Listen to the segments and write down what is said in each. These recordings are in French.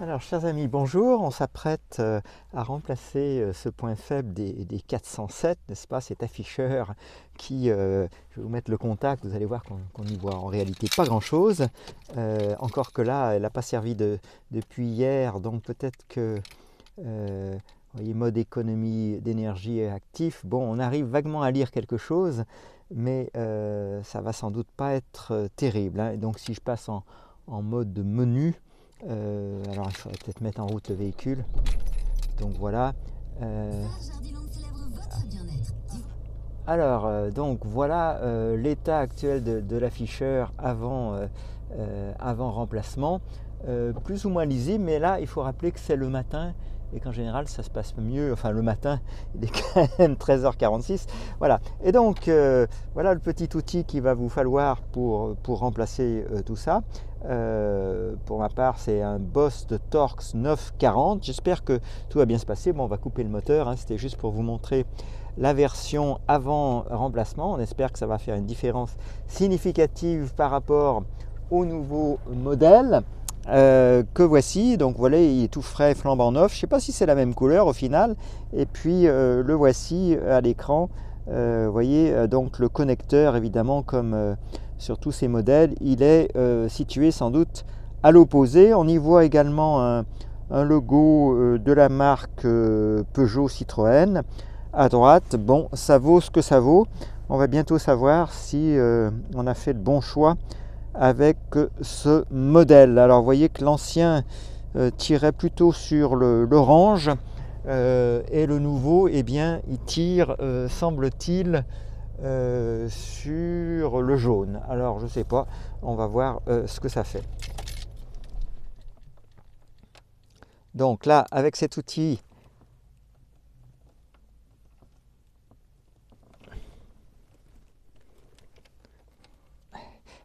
Alors, chers amis, bonjour. On s'apprête à remplacer ce point faible des 407, n'est-ce pas, cet afficheur qui, je vais vous mettre le contact, vous allez voir qu'on n'y voit en réalité pas grand-chose. Encore que là, elle n'a pas servi depuis hier, donc peut-être que, vous voyez, mode économie d'énergie actif. Bon, on arrive vaguement à lire quelque chose, mais ça va sans doute pas être terrible, hein. Et donc, si je passe en mode menu, alors il faudrait peut-être mettre en route le véhicule. Donc voilà. Donc voilà l'état actuel de l'afficheur avant remplacement. Plus ou moins lisible, mais là il faut rappeler que c'est le matin et qu'en général ça se passe mieux. Enfin, le matin, il est quand même 13h46. Voilà. Et donc voilà le petit outil qu'il va vous falloir pour remplacer tout ça. Pour ma part, c'est un Boss de Torx 940. J'espère que tout va bien se passer. Bon, on va couper le moteur, hein. C'était juste pour vous montrer la version avant remplacement. On espère que ça va faire une différence significative par rapport au nouveau modèle que voici. Donc voilà, il est tout frais, flambant neuf. Je ne sais pas si c'est la même couleur au final. Et puis le voici à l'écran. Vous voyez, donc le connecteur, évidemment, comme sur tous ces modèles, il est situé sans doute à l'opposé. On y voit également un logo de la marque Peugeot Citroën à droite. Bon, ça vaut ce que ça vaut. On va bientôt savoir si on a fait le bon choix avec ce modèle. Alors vous voyez que l'ancien tirait plutôt sur l'orange et le nouveau, eh bien, il tire, semble-t-il, sur le jaune. Alors je sais pas, on va voir ce que ça fait. Donc là, avec cet outil,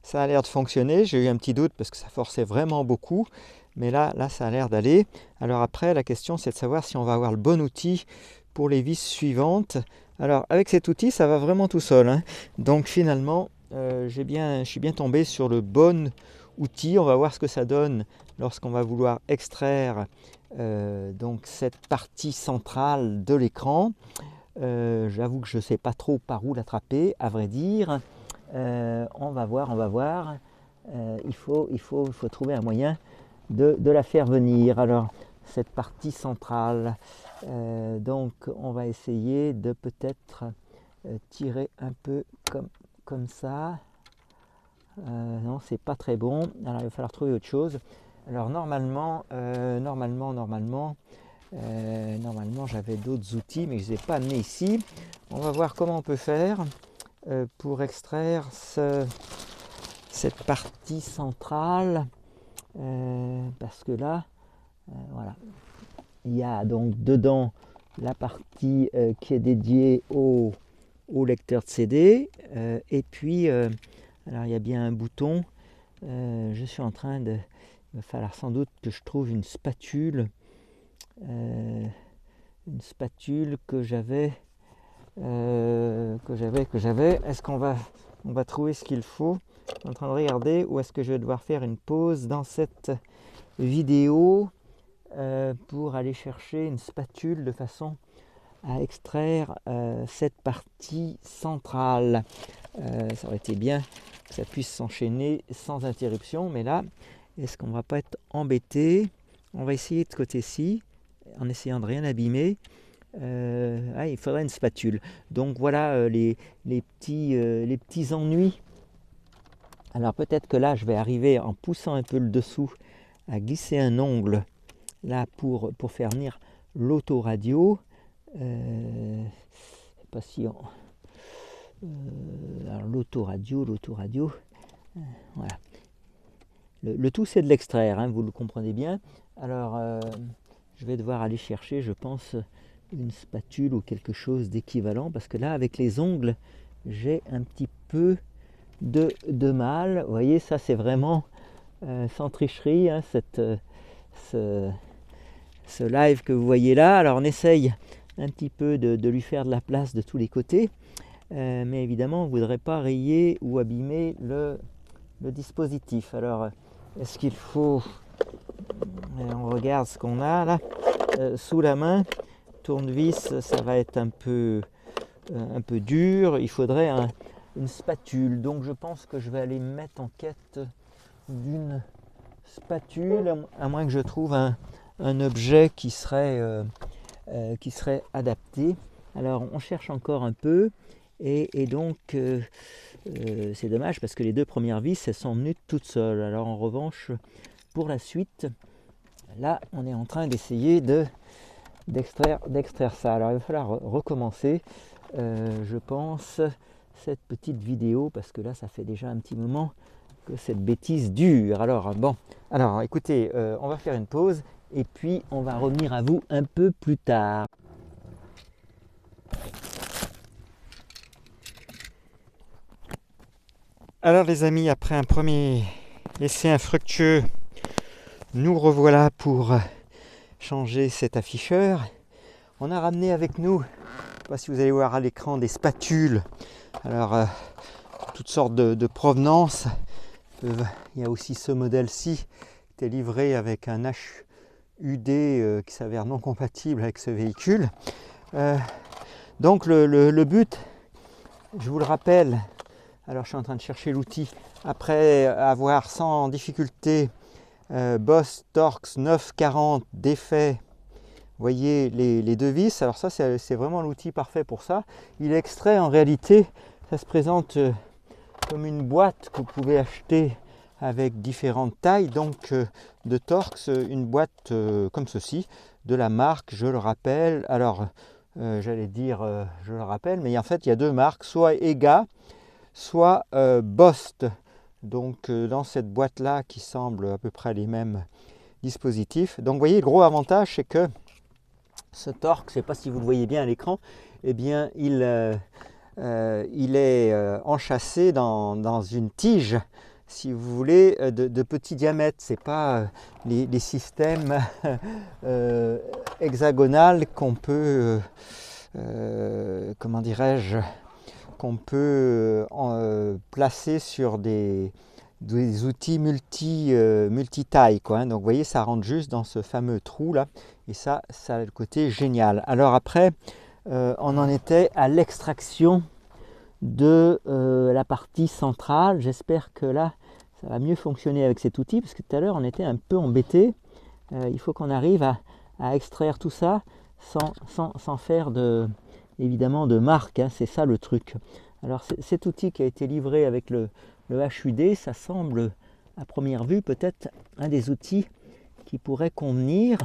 ça a l'air de fonctionner. J'ai eu un petit doute parce que ça forçait vraiment beaucoup, mais là ça a l'air d'aller. Alors après, la question c'est de savoir si on va avoir le bon outil pour les vis suivantes. Alors avec cet outil, ça va vraiment tout seul, hein. Donc finalement, je suis bien tombé sur le bon outil. On va voir ce que ça donne lorsqu'on va vouloir extraire donc cette partie centrale de l'écran. J'avoue que je ne sais pas trop par où l'attraper, à vrai dire. On va voir. Il faut trouver un moyen de la faire venir. Alors, cette partie centrale, donc on va essayer de peut-être tirer un peu comme ça. Non, c'est pas très bon. Alors, il va falloir trouver autre chose. Alors, normalement, j'avais d'autres outils, mais je ne les ai pas amenés ici. On va voir comment on peut faire pour extraire cette partie centrale, parce que là, voilà, il y a donc dedans la partie qui est dédiée au lecteur de CD, et puis alors il y a bien un bouton. Je suis en train de, il va falloir sans doute que je trouve une spatule que j'avais. Est-ce qu'on va trouver ce qu'il faut? Je suis en train de regarder, ou est-ce que je vais devoir faire une pause dans cette vidéo pour aller chercher une spatule de façon à extraire cette partie centrale. Ça aurait été bien que ça puisse s'enchaîner sans interruption, mais là, est-ce qu'on ne va pas être embêté? On va essayer de ce côté-ci, en essayant de rien abîmer. Il faudrait une spatule. Donc voilà les petits ennuis. Alors peut-être que là je vais arriver, en poussant un peu le dessous, à glisser un ongle là pour faire venir l'autoradio. Je sais pas si on... alors l'autoradio, voilà. Le tout c'est de l'extraire, hein, vous le comprenez bien. Alors je vais devoir aller chercher, je pense, une spatule ou quelque chose d'équivalent, parce que là avec les ongles j'ai un petit peu de mal. Vous voyez, ça c'est vraiment sans tricherie, hein, ce live que vous voyez là. Alors on essaye un petit peu de lui faire de la place de tous les côtés, mais évidemment on ne voudrait pas rayer ou abîmer le dispositif. Alors est-ce qu'il faut... On regarde ce qu'on a là sous la main. Tournevis, ça va être un peu dur. Il faudrait une spatule. Donc je pense que je vais aller me mettre en quête d'une spatule, à moins que je trouve un objet qui serait adapté. Alors on cherche encore un peu et donc c'est dommage parce que les deux premières vis elles sont venues toutes seules. Alors en revanche pour la suite, là on est en train d'essayer d'extraire ça. Alors il va falloir recommencer je pense cette petite vidéo parce que là ça fait déjà un petit moment que cette bêtise dure. Alors bon, alors écoutez, on va faire une pause et puis on va revenir à vous un peu plus tard. Alors les amis, après un premier essai infructueux, nous revoilà pour changer cet afficheur. On a ramené avec nous, je ne sais pas si vous allez voir à l'écran, des spatules. Alors toutes sortes de provenances. Il y a aussi ce modèle-ci qui est livré avec un HUD qui s'avère non compatible avec ce véhicule. Donc le but, je vous le rappelle, alors je suis en train de chercher l'outil, après avoir sans difficulté Boss Torx 940 défait, vous voyez les deux vis, alors ça c'est vraiment l'outil parfait pour ça. Il est extrait en réalité, ça se présente comme une boîte que vous pouvez acheter avec différentes tailles donc de Torx, une boîte comme ceci, de la marque, je le rappelle, alors j'allais dire je le rappelle, mais en fait il y a deux marques, soit EGA, soit Bost. Donc dans cette boîte là qui semble à peu près les mêmes dispositifs. Donc vous voyez, le gros avantage c'est que ce Torx, je ne sais pas si vous le voyez bien à l'écran, eh bien il est enchâssé dans une tige, si vous voulez, de petit diamètre. Ce n'est pas les systèmes hexagonaux qu'on peut, comment dirais-je, qu'on peut placer sur des outils multi-taille, quoi. Donc vous voyez, ça rentre juste dans ce fameux trou là, et ça a le côté génial. Alors après, on en était à l'extraction de la partie centrale. J'espère que là ça va mieux fonctionner avec cet outil, parce que tout à l'heure on était un peu embêté. Il faut qu'on arrive à extraire tout ça sans faire évidemment de marque, hein. C'est ça le truc. Alors cet outil qui a été livré avec le HUD, ça semble à première vue peut-être un des outils qui pourrait convenir.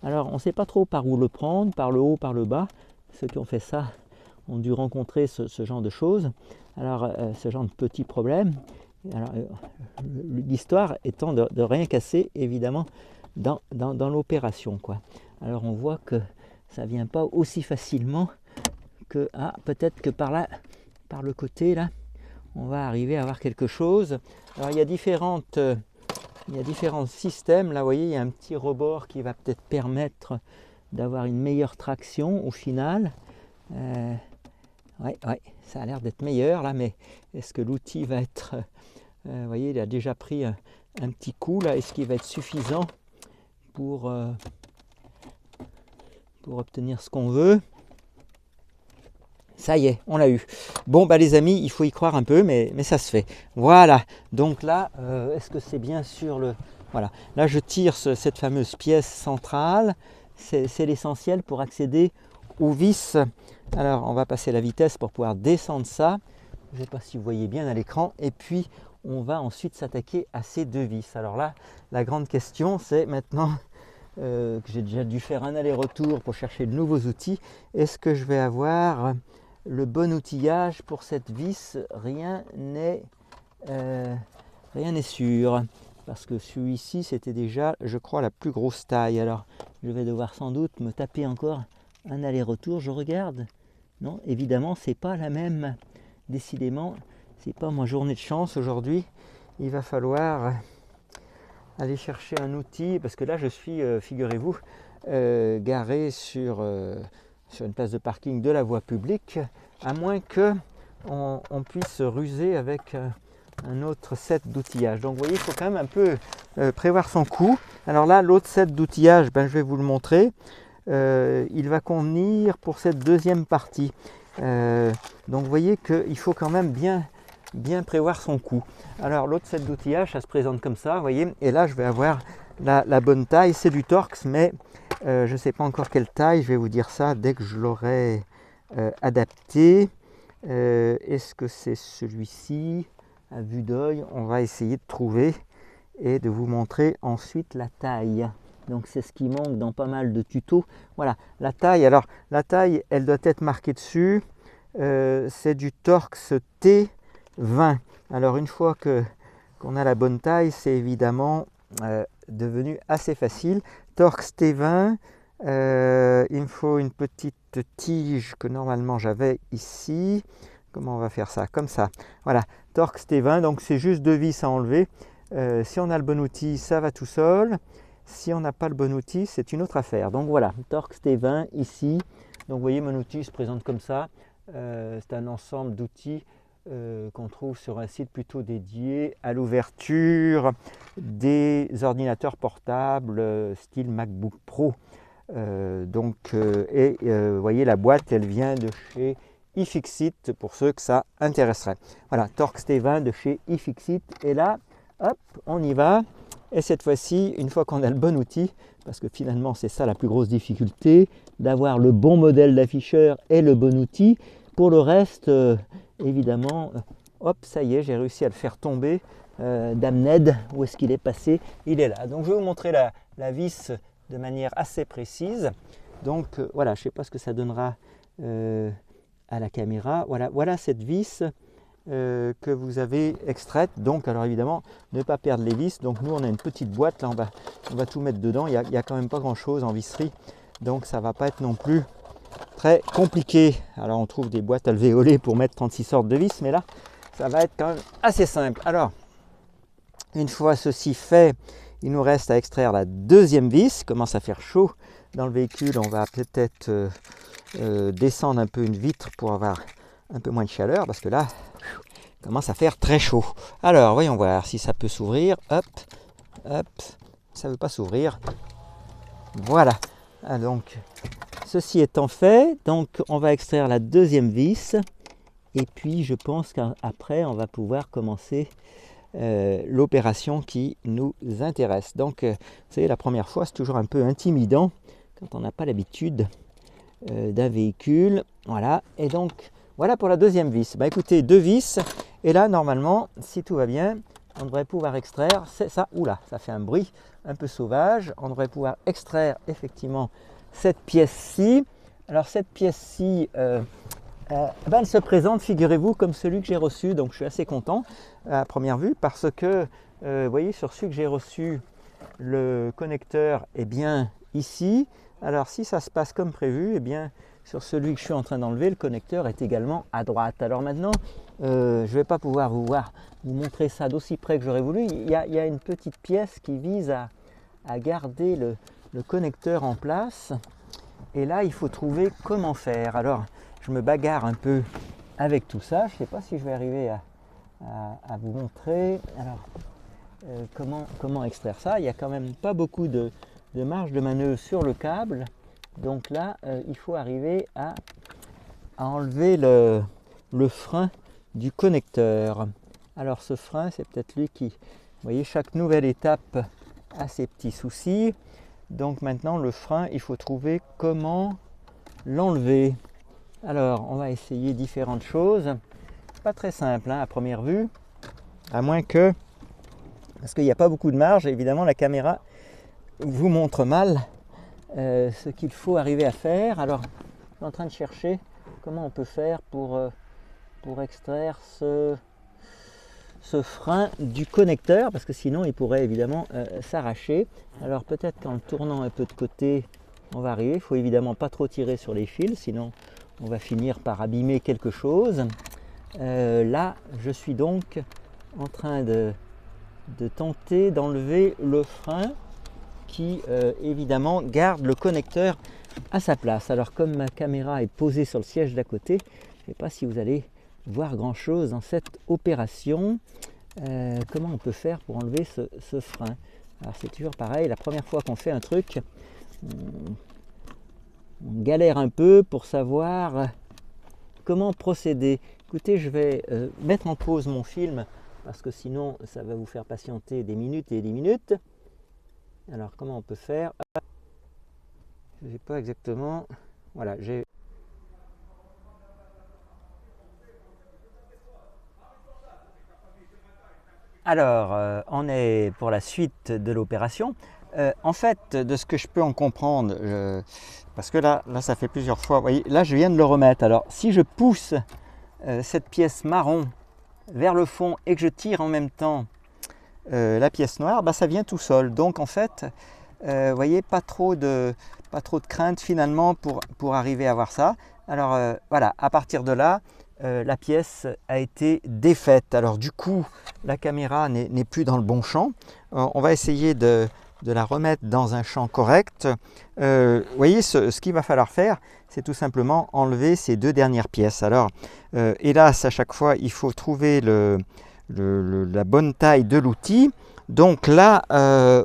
Alors on ne sait pas trop par où le prendre, par le haut, par le bas. Ceux qui ont fait ça ont dû rencontrer ce genre de choses, alors ce genre de petits problèmes. Alors l'histoire étant de rien casser évidemment dans l'opération, quoi. Alors on voit que ça vient pas aussi facilement que peut-être que par là, par le côté là, on va arriver à avoir quelque chose. Alors il y a différents systèmes. Là vous voyez, il y a un petit rebord qui va peut-être permettre d'avoir une meilleure traction au final. Ouais, ça a l'air d'être meilleur là, mais est-ce que l'outil va être, vous voyez, il a déjà pris un petit coup là, est-ce qu'il va être suffisant pour obtenir ce qu'on veut? Ça y est, on l'a eu. Bon bah les amis, il faut y croire un peu, mais ça se fait. Voilà, donc là, est-ce que c'est bien sur le... Voilà, là je tire cette fameuse pièce centrale, c'est l'essentiel pour accéder aux vis. Alors on va passer la vitesse pour pouvoir descendre ça. Je ne sais pas si vous voyez bien à l'écran. Et puis on va ensuite s'attaquer à ces deux vis. Alors là, la grande question c'est maintenant que j'ai déjà dû faire un aller-retour pour chercher de nouveaux outils. Est-ce que je vais avoir le bon outillage pour cette vis? Rien n'est sûr. Parce que celui-ci c'était déjà, je crois, la plus grosse taille. Alors je vais devoir sans doute me taper encore un aller-retour. Je regarde. Non, évidemment, c'est pas la même. Décidément, c'est pas ma journée de chance aujourd'hui. Il va falloir aller chercher un outil, parce que là je suis, figurez-vous, garé sur une place de parking de la voie publique, à moins que on puisse ruser avec un autre set d'outillage. Donc vous voyez, il faut quand même un peu prévoir son coût. Alors là, l'autre set d'outillage, je vais vous le montrer. Il va convenir pour cette deuxième partie. Donc vous voyez qu'il faut quand même bien prévoir son coût. Alors l'autre set d'outillage, ça se présente comme ça, vous voyez. Et là, je vais avoir la bonne taille. C'est du Torx, mais je ne sais pas encore quelle taille. Je vais vous dire ça dès que je l'aurai adapté. Est-ce que c'est celui-ci? À vue d'œil, on va essayer de trouver et de vous montrer ensuite la taille. Donc c'est ce qui manque dans pas mal de tutos. Voilà, la taille. Alors la taille, elle doit être marquée dessus. C'est du Torx T20. Alors une fois qu'on a la bonne taille, c'est évidemment devenu assez facile. Torx T20. Il me faut une petite tige que normalement j'avais ici. Comment on va faire ça? Comme ça. Voilà, Torx T20. Donc c'est juste deux vis à enlever. Si on a le bon outil, ça va tout seul. Si on n'a pas le bon outil, c'est une autre affaire. Donc voilà, Torx T20 ici. Donc vous voyez, mon outil se présente comme ça. C'est un ensemble d'outils qu'on trouve sur un site plutôt dédié à l'ouverture des ordinateurs portables style MacBook Pro. Vous voyez, la boîte, elle vient de chez iFixit pour ceux que ça intéresserait. Voilà, Torx T20 de chez iFixit. Et là, hop, on y va. Et cette fois-ci, une fois qu'on a le bon outil, parce que finalement c'est ça la plus grosse difficulté, d'avoir le bon modèle d'afficheur et le bon outil. Pour le reste, évidemment, hop, ça y est, j'ai réussi à le faire tomber. Damned, où est-ce qu'il est passé? Il est là. Donc je vais vous montrer la vis de manière assez précise. Donc voilà, je ne sais pas ce que ça donnera à la caméra. Voilà cette vis que vous avez extraite. Donc alors évidemment, ne pas perdre les vis. Donc nous on a une petite boîte, là on va tout mettre dedans. Il y a quand même pas grand chose en visserie, donc ça va pas être non plus très compliqué. Alors on trouve des boîtes alvéolées pour mettre 36 sortes de vis, mais là ça va être quand même assez simple. Alors une fois ceci fait, il nous reste à extraire la deuxième vis. Il commence à faire chaud dans le véhicule, on va peut-être descendre un peu une vitre pour avoir un peu moins de chaleur, parce que là il commence à faire très chaud. Alors voyons voir si ça peut s'ouvrir. Hop, hop, ça ne veut pas s'ouvrir. Voilà. Ah, donc ceci étant fait, donc on va extraire la deuxième vis, et puis je pense qu'après on va pouvoir commencer l'opération qui nous intéresse. Donc vous savez, la première fois c'est toujours un peu intimidant quand on n'a pas l'habitude d'un véhicule. Voilà, et donc voilà pour la deuxième vis. Écoutez, deux vis, et là normalement, si tout va bien, on devrait pouvoir extraire, c'est ça, oula, ça fait un bruit un peu sauvage, on devrait pouvoir extraire effectivement cette pièce-ci. Alors cette pièce-ci, elle se présente, figurez-vous, comme celui que j'ai reçu, donc je suis assez content à première vue, parce que, vous voyez, sur celui que j'ai reçu, le connecteur est bien ici. Alors si ça se passe comme prévu, eh bien sur celui que je suis en train d'enlever, le connecteur est également à droite. Alors maintenant, je ne vais pas pouvoir vous montrer ça d'aussi près que j'aurais voulu. Il y a une petite pièce qui vise à garder le connecteur en place. Et là, il faut trouver comment faire. Alors, je me bagarre un peu avec tout ça. Je ne sais pas si je vais arriver à vous montrer. Alors, comment extraire ça? Il n'y a quand même pas beaucoup de marge de manœuvre sur le câble. Donc là, il faut arriver à enlever le frein du connecteur. Alors ce frein, c'est peut-être lui qui... Vous voyez, chaque nouvelle étape a ses petits soucis. Donc maintenant, le frein, il faut trouver comment l'enlever. Alors, on va essayer différentes choses. Pas très simple à première vue. À moins que... Parce qu'il n'y a pas beaucoup de marge, évidemment, la caméra vous montre mal ce qu'il faut arriver à faire. Alors, je suis en train de chercher comment on peut faire pour extraire ce frein du connecteur, parce que sinon il pourrait évidemment s'arracher. Alors peut-être qu'en le tournant un peu de côté, on va arriver. Il faut évidemment pas trop tirer sur les fils, sinon on va finir par abîmer quelque chose. Là, je suis donc en train de tenter d'enlever le frein qui évidemment garde le connecteur à sa place. Alors comme ma caméra est posée sur le siège d'à côté, je ne sais pas si vous allez voir grand chose dans cette opération. comment on peut faire pour enlever ce frein. Alors c'est toujours pareil, la première fois qu'on fait un truc, on galère un peu pour savoir comment procéder. Écoutez, je vais mettre en pause mon film parce que sinon ça va vous faire patienter des minutes et des minutes. Alors comment on peut faire? Je ne sais pas exactement. Voilà, j'ai. Alors, on est pour la suite de l'opération. En fait, de ce que je peux en comprendre, parce que là, ça fait plusieurs fois. Vous voyez, là, je viens de le remettre. Alors, si je pousse cette pièce marron vers le fond et que je tire en même temps la pièce noire, bah, ça vient tout seul. Donc, en fait, vous voyez, pas trop de crainte finalement pour arriver à voir ça. Alors, voilà, à partir de là, la pièce a été défaite. Alors du coup, la caméra n'est plus dans le bon champ. On va essayer de la remettre dans un champ correct. Vous voyez, ce qu'il va falloir faire, c'est tout simplement enlever ces deux dernières pièces. Alors, hélas, à chaque fois, il faut trouver la bonne taille de l'outil. Donc là,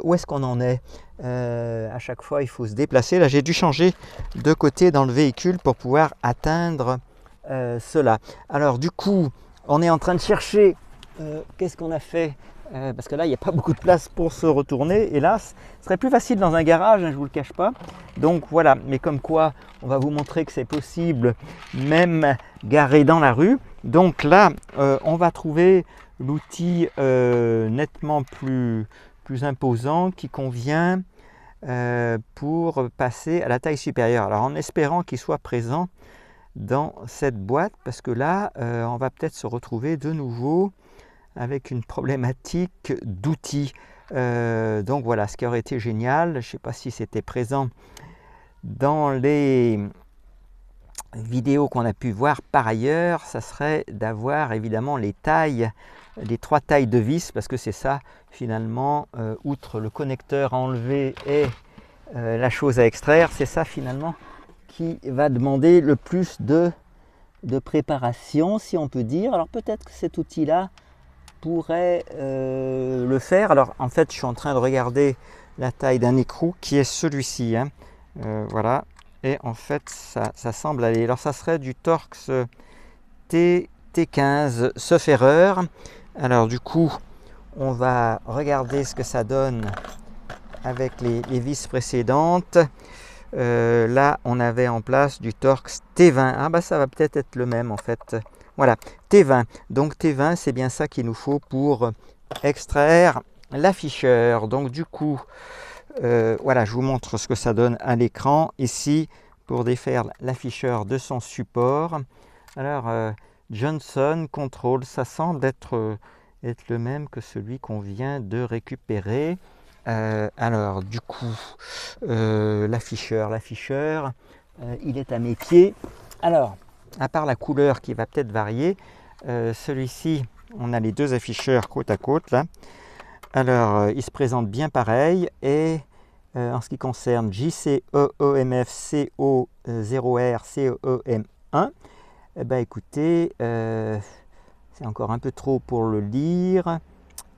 où est-ce qu'on en est? À chaque fois, il faut se déplacer. Là, j'ai dû changer de côté dans le véhicule pour pouvoir atteindre cela. Alors du coup, on est en train de chercher qu'est-ce qu'on a fait parce que là, il n'y a pas beaucoup de place pour se retourner. Hélas, ce serait plus facile dans un garage, hein, je ne vous le cache pas. Donc voilà, mais comme quoi, on va vous montrer que c'est possible, même garé dans la rue. Donc là, on va trouver l'outil nettement plus imposant qui convient pour passer à la taille supérieure. Alors en espérant qu'il soit présent dans cette boîte, parce que là on va peut-être se retrouver de nouveau avec une problématique d'outils. Donc voilà, ce qui aurait été génial, je ne sais pas si c'était présent dans les vidéos qu'on a pu voir par ailleurs, ça serait d'avoir évidemment les tailles, les 3 tailles de vis, parce que c'est ça finalement, outre le connecteur à enlever et la chose à extraire, c'est ça finalement qui va demander le plus de préparation, si on peut dire. Alors peut-être que cet outil-là pourrait le faire. Alors en fait, je suis en train de regarder la taille d'un écrou qui est celui-ci. Hein. Voilà. Et en fait, ça semble aller. Alors ça serait du Torx T15 sauf erreur. Alors du coup, on va regarder ce que ça donne avec les vis précédentes. Là, on avait en place du Torx T20. Ah bah ça va peut-être être le même en fait. Voilà, T20. Donc T20, c'est bien ça qu'il nous faut pour extraire l'afficheur. Donc du coup, voilà, je vous montre ce que ça donne à l'écran. Ici, pour défaire l'afficheur de son support. Alors, Johnson Control, ça semble être le même que celui qu'on vient de récupérer. Alors du coup, l'afficheur, il est à mes pieds. Alors, à part la couleur qui va peut-être varier, celui-ci, on a les deux afficheurs côte à côte là. Alors, il se présente bien pareil et en ce qui concerne JCEEMF CO0R CEEM1, eh ben, écoutez, c'est encore un peu trop pour le lire.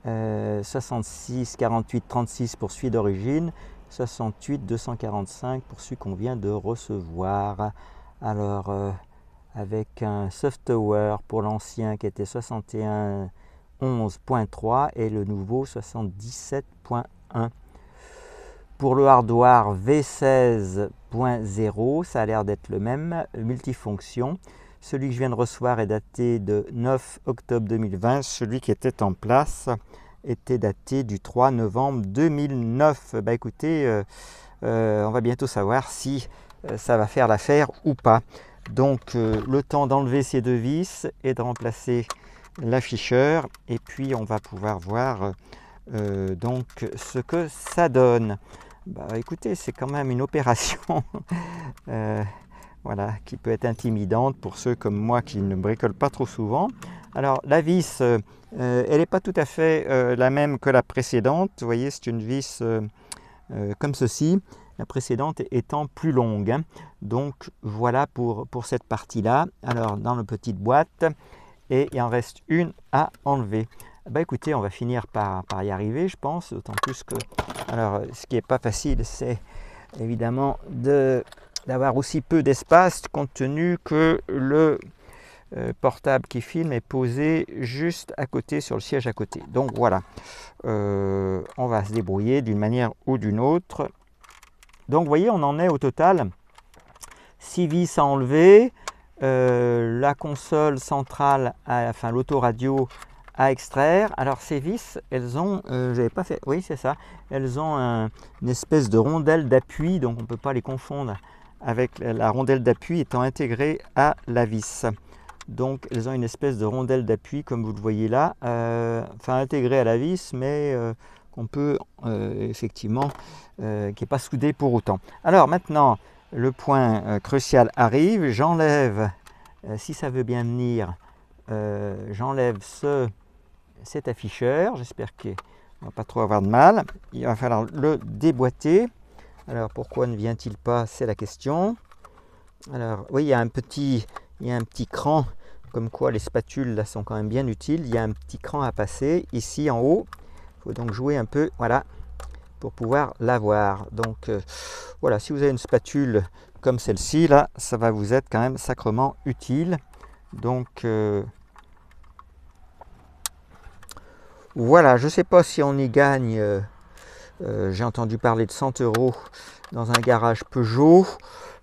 66 48 36 pour celui d'origine, 68 245 pour celui qu'on vient de recevoir. Alors avec un software pour l'ancien qui était 61 11.3 et le nouveau 77.1. Pour le hardware V16.0, ça a l'air d'être le même, multifonction. Celui que je viens de recevoir est daté de 9 octobre 2020. Celui qui était en place était daté du 3 novembre 2009. Bah écoutez, on va bientôt savoir si ça va faire l'affaire ou pas. Donc le temps d'enlever ces deux vis et de remplacer l'afficheur. Et puis on va pouvoir voir donc ce que ça donne. Bah écoutez, c'est quand même une opération. Voilà, qui peut être intimidante pour ceux comme moi qui ne bricolent pas trop souvent. Alors la vis, elle n'est pas tout à fait la même que la précédente. Vous voyez, c'est une vis comme ceci, la précédente étant plus longue. Hein. Donc voilà pour cette partie-là. Alors dans la petite boîte, et il en reste une à enlever. Bah écoutez, on va finir par y arriver, je pense, d'autant plus que, alors, ce qui n'est pas facile, c'est évidemment d'avoir aussi peu d'espace, compte tenu que le portable qui filme est posé juste à côté, sur le siège à côté. Donc voilà, on va se débrouiller d'une manière ou d'une autre. Donc vous voyez, on en est au total 6 vis à enlever, la console centrale, enfin l'autoradio à extraire. Alors ces vis, elles ont, j'avais pas fait, oui c'est ça, elles ont une espèce de rondelle d'appui, donc on ne peut pas les confondre avec la rondelle d'appui étant intégrée à la vis. Donc elles ont une espèce de rondelle d'appui comme vous le voyez là, enfin intégrée à la vis, mais qu'on peut effectivement, qui n'est pas soudée pour autant. Alors maintenant, le point crucial arrive, j'enlève, si ça veut bien venir, j'enlève cet afficheur, j'espère qu'on ne va pas trop avoir de mal. Il va falloir le déboîter. Alors pourquoi ne vient-il pas, c'est la question. Alors oui, il y a un petit cran, comme quoi les spatules là sont quand même bien utiles. Il y a un petit cran à passer ici en haut. Il faut donc jouer un peu, voilà, pour pouvoir l'avoir. Donc voilà, si vous avez une spatule comme celle-ci, là, ça va vous être quand même sacrement utile. Donc voilà, je ne sais pas si on y gagne, j'ai entendu parler de 100 € dans un garage Peugeot.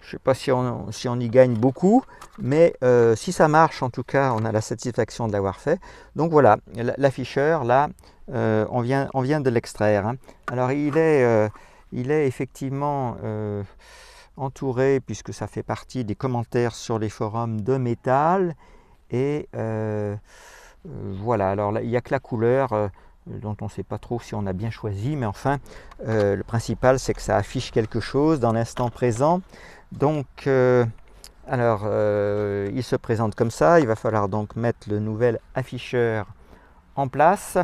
Je ne sais pas si on y gagne beaucoup, mais si ça marche, en tout cas, on a la satisfaction de l'avoir fait. Donc voilà, l'afficheur, là, on vient de l'extraire. Hein. Alors il est effectivement entouré, puisque ça fait partie des commentaires sur les forums, de métal. Et voilà, alors là, il n'y a que la couleur dont on ne sait pas trop si on a bien choisi, mais enfin, le principal, c'est que ça affiche quelque chose dans l'instant présent. Donc, alors, il se présente comme ça. Il va falloir donc mettre le nouvel afficheur en place.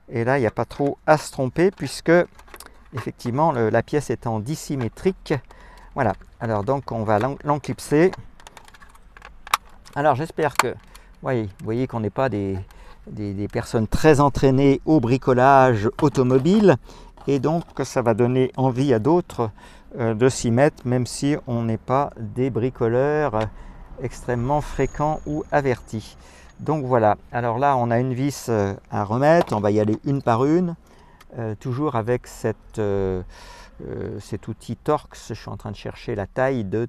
Et là, il n'y a pas trop à se tromper, puisque, effectivement, la pièce étant dissymétrique. Voilà, alors donc, on va l'enclipser. Alors, j'espère que, vous voyez qu'on n'est pas des personnes très entraînées au bricolage automobile, et donc ça va donner envie à d'autres de s'y mettre, même si on n'est pas des bricoleurs extrêmement fréquents ou avertis. Donc voilà, alors là on a une vis à remettre, on va y aller une par une, toujours avec cet outil Torx. Je suis en train de chercher la taille de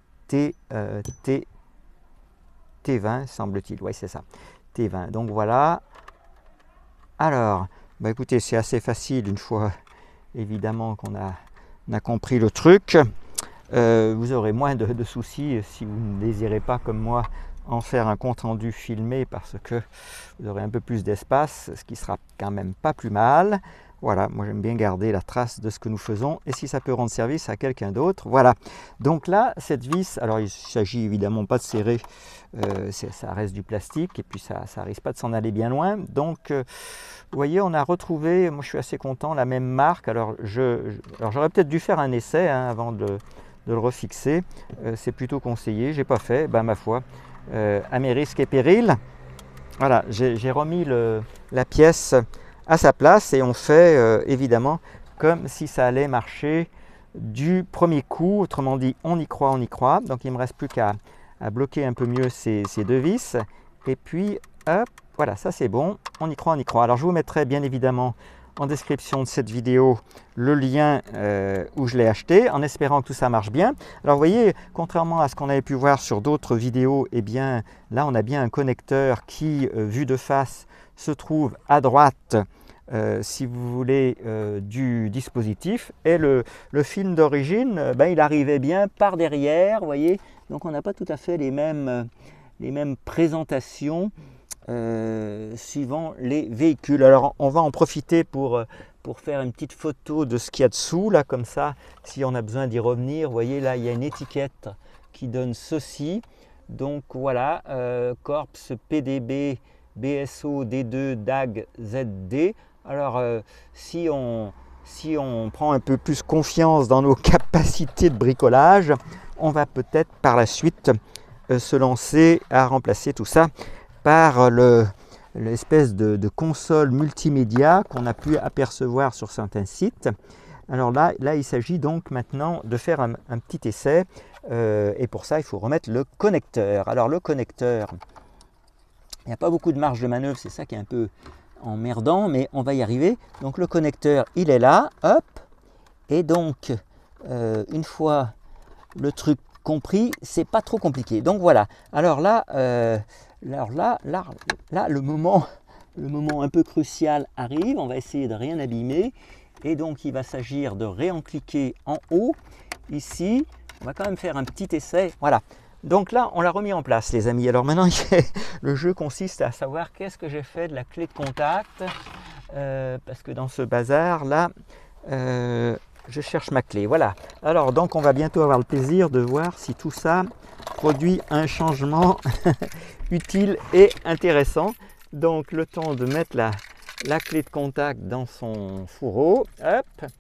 T20, semble-t-il, oui c'est ça, T20. Donc voilà. Alors, bah écoutez, c'est assez facile une fois évidemment qu'on a compris le truc. Vous aurez moins de soucis si vous ne désirez pas, comme moi, en faire un compte rendu filmé, parce que vous aurez un peu plus d'espace, ce qui sera quand même pas plus mal. Voilà, moi j'aime bien garder la trace de ce que nous faisons, et si ça peut rendre service à quelqu'un d'autre, voilà. Donc là, cette vis, alors il ne s'agit évidemment pas de serrer, ça reste du plastique, et puis ça risque pas de s'en aller bien loin. Donc, vous voyez, on a retrouvé, moi je suis assez content, la même marque. Alors j'aurais peut-être dû faire un essai avant de le refixer. C'est plutôt conseillé, j'ai pas fait, ben ma foi, à mes risques et périls. Voilà, j'ai remis la pièce à sa place, et on fait évidemment comme si ça allait marcher du premier coup. Autrement dit, on y croit. Donc il ne me reste plus qu'à bloquer un peu mieux ces deux vis, et puis hop, voilà, ça c'est bon, on y croit. Alors je vous mettrai bien évidemment en description de cette vidéo le lien où je l'ai acheté, en espérant que tout ça marche bien. Alors vous voyez, contrairement à ce qu'on avait pu voir sur d'autres vidéos, eh bien là on a bien un connecteur qui, vu de face, se trouve à droite, si vous voulez, du dispositif, et le film d'origine, il arrivait bien par derrière, vous voyez, donc on n'a pas tout à fait les mêmes présentations suivant les véhicules. Alors on va en profiter pour faire une petite photo de ce qu'il y a dessous, là, comme ça, si on a besoin d'y revenir. Vous voyez, là il y a une étiquette qui donne ceci. Donc voilà, Corps PDB BSO D2 DAG ZD. Alors si on prend un peu plus confiance dans nos capacités de bricolage, on va peut-être par la suite se lancer à remplacer tout ça par le l'espèce de console multimédia qu'on a pu apercevoir sur certains sites. Alors là il s'agit donc maintenant de faire un petit essai et pour ça il faut remettre le connecteur. Alors le connecteur, il n'y a pas beaucoup de marge de manœuvre, c'est ça qui est un peu emmerdant, mais on va y arriver. Donc le connecteur il est là, hop, et donc une fois le truc compris, c'est pas trop compliqué. Donc voilà. Alors là, le moment un peu crucial arrive. On va essayer de rien abîmer. Et donc il va s'agir de réencliquer en haut. Ici, on va quand même faire un petit essai. Voilà. Donc là, on l'a remis en place, les amis. Alors maintenant, le jeu consiste à savoir qu'est-ce que j'ai fait de la clé de contact. Parce que dans ce bazar là, je cherche ma clé, voilà. Alors donc on va bientôt avoir le plaisir de voir si tout ça produit un changement utile et intéressant. Donc le temps de mettre la clé de contact dans son fourreau. Hop.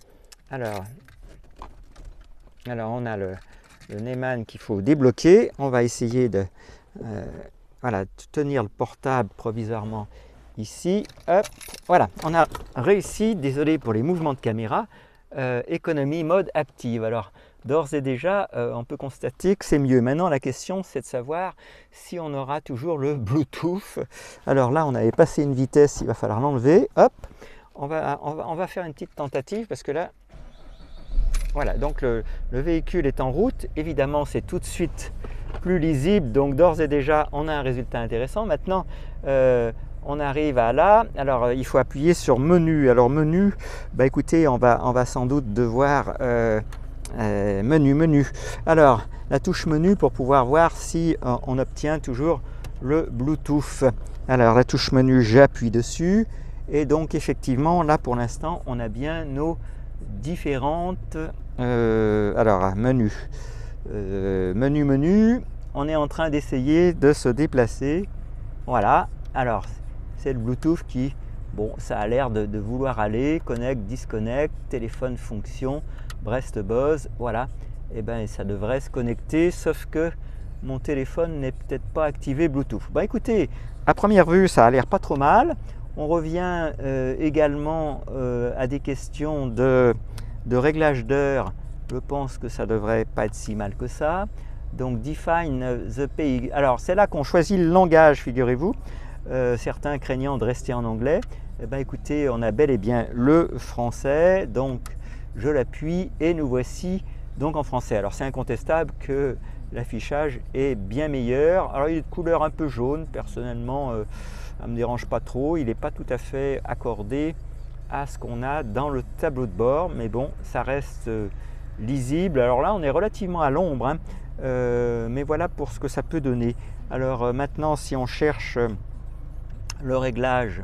Alors on a le Neumann qu'il faut débloquer. On va essayer de voilà, tenir le portable provisoirement ici. Hop. Voilà, on a réussi. Désolé pour les mouvements de caméra. Économie mode active. Alors d'ores et déjà on peut constater que c'est mieux. Maintenant la question c'est de savoir si on aura toujours le Bluetooth. Alors là on avait passé une vitesse, il va falloir l'enlever. Hop, on va faire une petite tentative parce que là voilà, donc le véhicule est en route. Évidemment c'est tout de suite plus lisible, donc d'ores et déjà on a un résultat intéressant. Maintenant on arrive à là, alors il faut appuyer sur menu. Alors menu, bah écoutez, on va sans doute devoir menu. Alors la touche menu pour pouvoir voir si on obtient toujours le Bluetooth. Alors la touche menu, j'appuie dessus et donc effectivement là pour l'instant on a bien nos différentes alors menu, on est en train d'essayer de se déplacer. Voilà, alors c'est le Bluetooth qui, bon, ça a l'air de vouloir aller, connect, disconnect, téléphone fonction, Brest Buzz, voilà, et ben ça devrait se connecter, sauf que mon téléphone n'est peut-être pas activé Bluetooth. Bah écoutez, à première vue ça a l'air pas trop mal. On revient également à des questions de réglage d'heure. Je pense que ça devrait pas être si mal que ça. Donc define the page. Alors c'est là qu'on choisit le langage, figurez-vous. Certains craignant de rester en anglais. Eh ben, écoutez, on a bel et bien le français, donc je l'appuie et nous voici donc en français. Alors c'est incontestable que l'affichage est bien meilleur. Alors il est de couleur un peu jaune, personnellement ça ne me dérange pas trop. Il n'est pas tout à fait accordé à ce qu'on a dans le tableau de bord, mais bon, ça reste lisible. Alors là on est relativement à l'ombre, hein. Mais voilà pour ce que ça peut donner. Alors maintenant si on cherche le réglage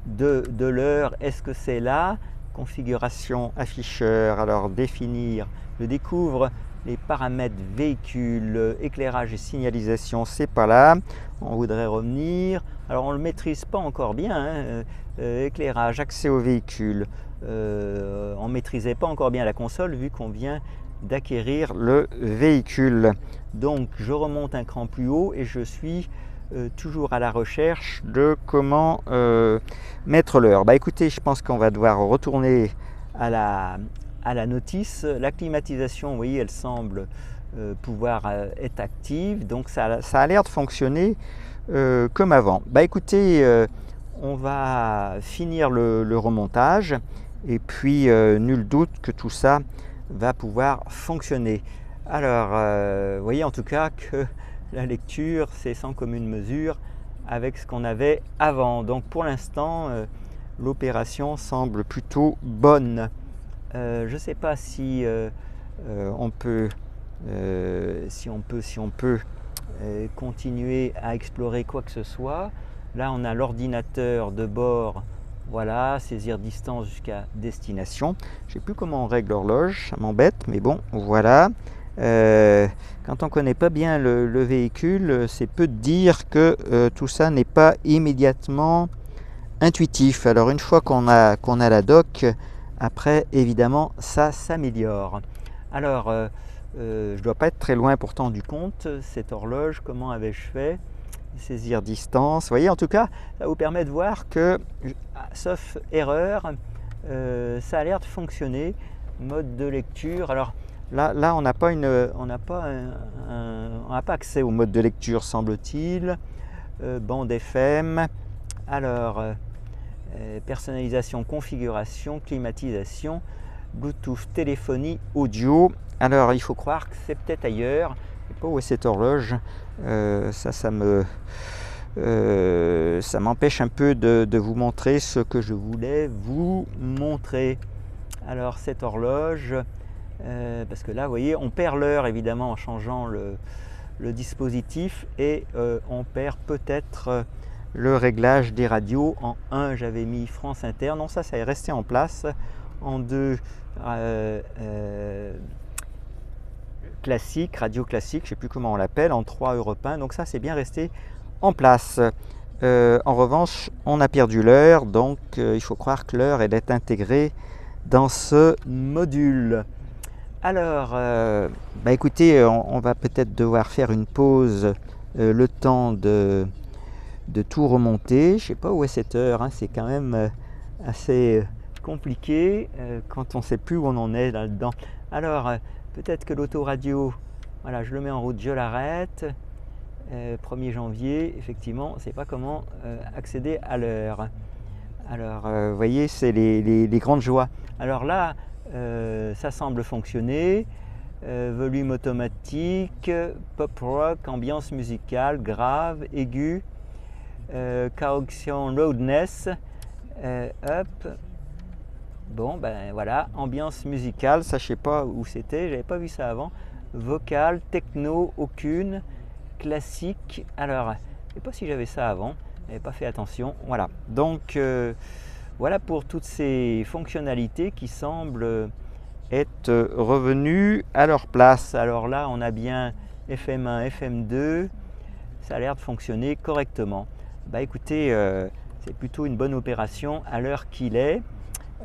de l'heure, est-ce que c'est là? Configuration afficheur, alors définir, je découvre les paramètres véhicule, éclairage et signalisation, c'est pas là. On voudrait revenir, alors on le maîtrise pas encore bien, hein. Éclairage, accès au véhicule, on maîtrisait pas encore bien la console vu qu'on vient d'acquérir le véhicule. Donc je remonte un cran plus haut et je suis toujours à la recherche de comment mettre l'heure. Bah écoutez, je pense qu'on va devoir retourner à la notice. La climatisation, vous voyez, elle semble pouvoir être active, donc ça a l'air de fonctionner comme avant. Bah écoutez, on va finir le remontage et puis nul doute que tout ça va pouvoir fonctionner. Alors vous voyez en tout cas que la lecture c'est sans commune mesure avec ce qu'on avait avant. Donc pour l'instant l'opération semble plutôt bonne. Je ne sais pas si on peut continuer à explorer quoi que ce soit. Là on a l'ordinateur de bord, voilà, saisir distance jusqu'à destination. Je ne sais plus comment on règle l'horloge, ça m'embête, mais bon, voilà. Quand on ne connaît pas bien le véhicule, c'est peu de dire que tout ça n'est pas immédiatement intuitif. Alors une fois qu'on a la doc, après évidemment ça s'améliore. Alors je ne dois pas être très loin pourtant du compte. Cette horloge, comment avais-je fait? saisir distance. Vous voyez, en tout cas, ça vous permet de voir que, sauf erreur, ça a l'air de fonctionner. Mode de lecture. Alors là on n'a pas accès au mode de lecture, semble-t-il. Bande FM. Alors, personnalisation, configuration, climatisation, Bluetooth, téléphonie, audio. Alors, il faut croire que c'est peut-être ailleurs. Je ne sais pas où est cette horloge. Ça m'empêche un peu de vous montrer ce que je voulais vous montrer. Alors, cette horloge, parce que là, vous voyez, on perd l'heure évidemment en changeant le dispositif et on perd peut-être le réglage des radios. En 1 j'avais mis France Inter, non, ça est resté en place. En 2 classique, radio classique, je ne sais plus comment on l'appelle. En 3 Europe 1, donc ça c'est bien resté en place. En revanche on a perdu l'heure, donc il faut croire que l'heure elle est intégrée dans ce module. Alors, écoutez, on va peut-être devoir faire une pause, le temps de tout remonter. Je ne sais pas où est cette heure, hein, c'est quand même assez compliqué quand on ne sait plus où on en est là-dedans. Alors, peut-être que l'autoradio, voilà, je le mets en route, je l'arrête. 1er janvier, effectivement, on ne sait pas comment accéder à l'heure. Alors, vous voyez, c'est les grandes joies. Alors là, ça semble fonctionner. Volume automatique, pop rock, ambiance musicale, grave, aigu, correction loudness, up. Bon, ben voilà, ambiance musicale, ça je sais pas où c'était, j'avais pas vu ça avant. Vocal, techno, aucune, classique. Alors, je sais pas si j'avais ça avant, j'avais pas fait attention. Voilà, donc voilà pour toutes ces fonctionnalités qui semblent être revenues à leur place. Alors là, on a bien FM1, FM2, ça a l'air de fonctionner correctement. Bah écoutez, c'est plutôt une bonne opération à l'heure qu'il est.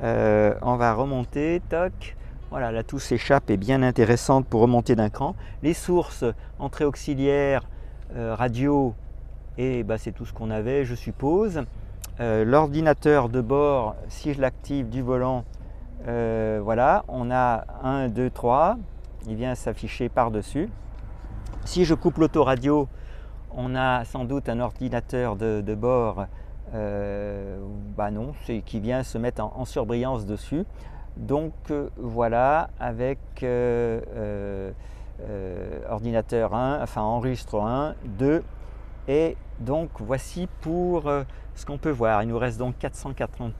On va remonter, toc. Voilà, la touche échappe est bien intéressante pour remonter d'un cran. Les sources, entrée auxiliaire, radio, et bah, c'est tout ce qu'on avait, je suppose. L'ordinateur de bord, si je l'active du volant, voilà, on a 1, 2, 3, il vient s'afficher par-dessus. Si je coupe l'autoradio, on a sans doute un ordinateur de bord, bah non, c'est qui vient se mettre en surbrillance dessus. Donc voilà, avec ordinateur 1, enfin enregistre 1, 2, et donc voici pour ce qu'on peut voir. Il nous reste donc 430